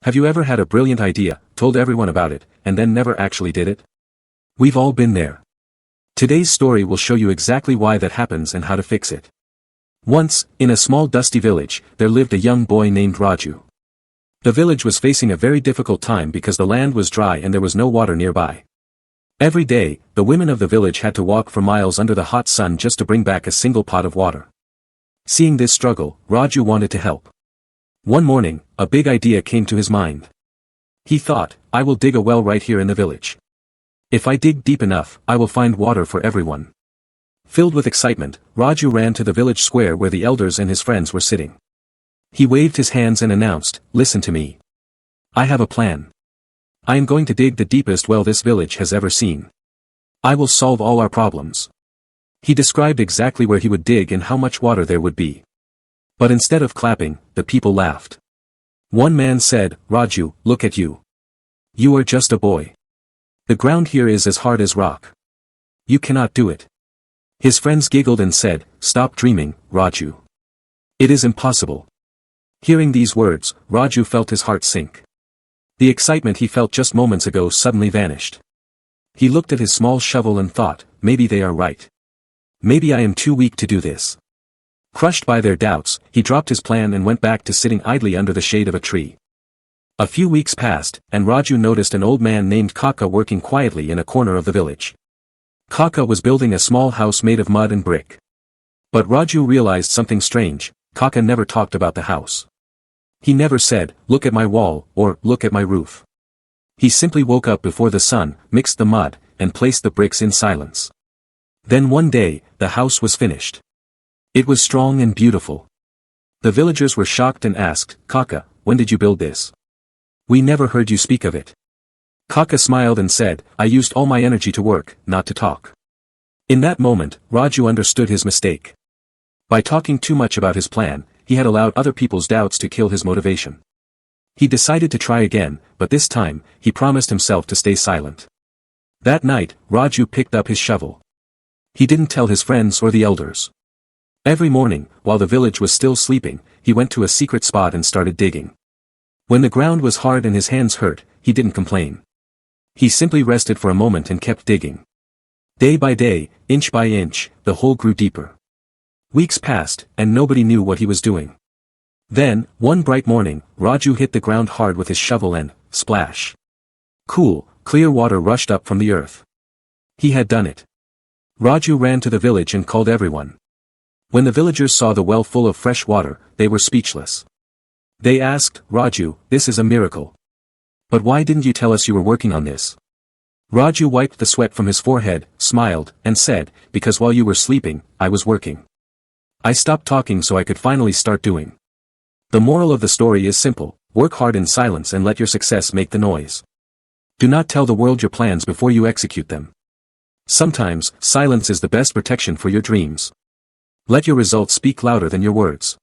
Have you ever had a brilliant idea, told everyone about it, and then never actually did it? We've all been there. Today's story will show you exactly why that happens and how to fix it. Once, in a small dusty village, there lived a young boy named Raju. The village was facing a very difficult time because the land was dry and there was no water nearby. Every day, the women of the village had to walk for miles under the hot sun just to bring back a single pot of water. Seeing this struggle, Raju wanted to help. One morning, a big idea came to his mind. He thought, I will dig a well right here in the village. If I dig deep enough, I will find water for everyone. Filled with excitement, Raju ran to the village square where the elders and his friends were sitting. He waved his hands and announced, listen to me. I have a plan. I am going to dig the deepest well this village has ever seen. I will solve all our problems. He described exactly where he would dig and how much water there would be. But instead of clapping, the people laughed. One man said, Raju, look at you. You are just a boy. The ground here is as hard as rock. You cannot do it. His friends giggled and said, stop dreaming, Raju. It is impossible. Hearing these words, Raju felt his heart sink. The excitement he felt just moments ago suddenly vanished. He looked at his small shovel and thought, maybe they are right. Maybe I am too weak to do this. Crushed by their doubts, he dropped his plan and went back to sitting idly under the shade of a tree. A few weeks passed, and Raju noticed an old man named Kaka working quietly in a corner of the village. Kaka was building a small house made of mud and brick. But Raju realized something strange. Kaka never talked about the house. He never said, look at my wall, or look at my roof. He simply woke up before the sun, mixed the mud, and placed the bricks in silence. Then one day, the house was finished. It was strong and beautiful. The villagers were shocked and asked, Kaka, when did you build this? We never heard you speak of it. Kaka smiled and said, I used all my energy to work, not to talk. In that moment, Raju understood his mistake. By talking too much about his plan, he had allowed other people's doubts to kill his motivation. He decided to try again, but this time, he promised himself to stay silent. That night, Raju picked up his shovel. He didn't tell his friends or the elders. Every morning, while the village was still sleeping, he went to a secret spot and started digging. When the ground was hard and his hands hurt, he didn't complain. He simply rested for a moment and kept digging. Day by day, inch by inch, the hole grew deeper. Weeks passed, and nobody knew what he was doing. Then, one bright morning, Raju hit the ground hard with his shovel and, splash. Cool, clear water rushed up from the earth. He had done it. Raju ran to the village and called everyone. When the villagers saw the well full of fresh water, they were speechless. They asked, Raju, this is a miracle. But why didn't you tell us you were working on this? Raju wiped the sweat from his forehead, smiled, and said, because while you were sleeping, I was working. I stopped talking so I could finally start doing. The moral of the story is simple, work hard in silence and let your success make the noise. Do not tell the world your plans before you execute them. Sometimes, silence is the best protection for your dreams. Let your results speak louder than your words.